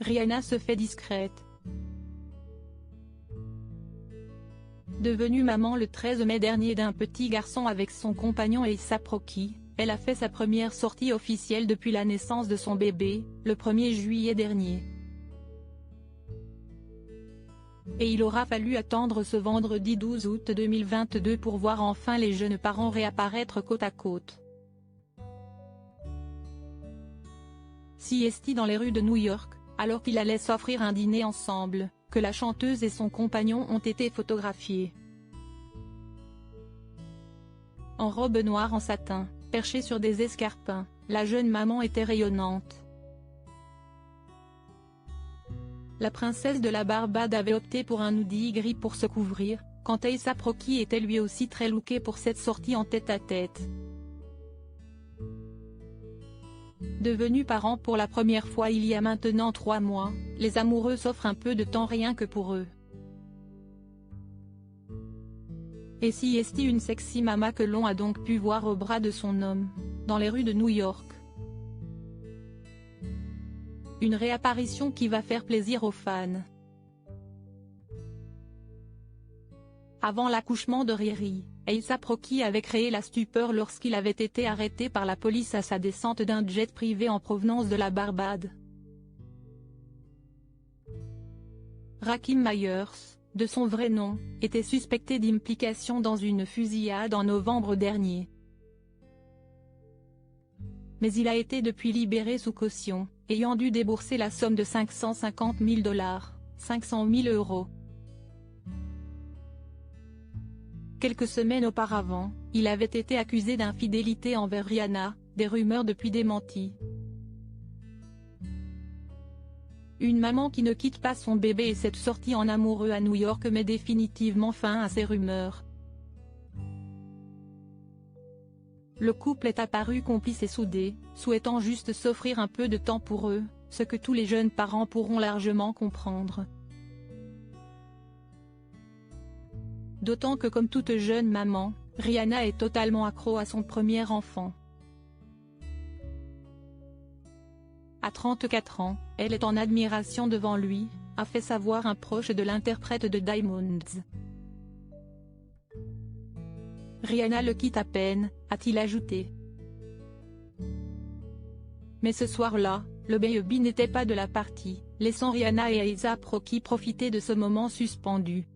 Rihanna se fait discrète. Devenue maman le 13 mai dernier d'un petit garçon avec son compagnon A$AP Rocky, elle a fait sa première sortie officielle depuis la naissance de son bébé, le 1er juillet dernier. Et il aura fallu attendre ce vendredi 12 août 2022 pour voir enfin les jeunes parents réapparaître côte à côte. Siesti dans les rues de New York, alors qu'il allait s'offrir un dîner ensemble, que la chanteuse et son compagnon ont été photographiés. En robe noire en satin, perchée sur des escarpins, la jeune maman était rayonnante. La princesse de la Barbade avait opté pour un hoodie gris pour se couvrir, quand A$AP Rocky était lui aussi très looké pour cette sortie en tête-à-tête. Devenus parents pour la première fois il y a maintenant 3 mois, les amoureux s'offrent un peu de temps rien que pour eux. Et siesti une sexy mama que l'on a donc pu voir au bras de son homme, dans les rues de New York. Une réapparition qui va faire plaisir aux fans. Avant l'accouchement de Riri, A$AP Rocky avait créé la stupeur lorsqu'il avait été arrêté par la police à sa descente d'un jet privé en provenance de la Barbade. Rakim Myers, de son vrai nom, était suspecté d'implication dans une fusillade en novembre dernier. Mais il a été depuis libéré sous caution, ayant dû débourser la somme de $550 000, 500 000 €. Quelques semaines auparavant, il avait été accusé d'infidélité envers Rihanna, des rumeurs depuis démenties. Une maman qui ne quitte pas son bébé et cette sortie en amoureux à New York met définitivement fin à ces rumeurs. Le couple est apparu complice et soudé, souhaitant juste s'offrir un peu de temps pour eux, ce que tous les jeunes parents pourront largement comprendre. D'autant que comme toute jeune maman, Rihanna est totalement accro à son premier enfant. À 34 ans, elle est en admiration devant lui, a fait savoir un proche de l'interprète de Diamonds. Rihanna le quitte à peine, a-t-il ajouté. Mais ce soir-là, le baby n'était pas de la partie, laissant Rihanna et A$AP Rocky profiter de ce moment suspendu.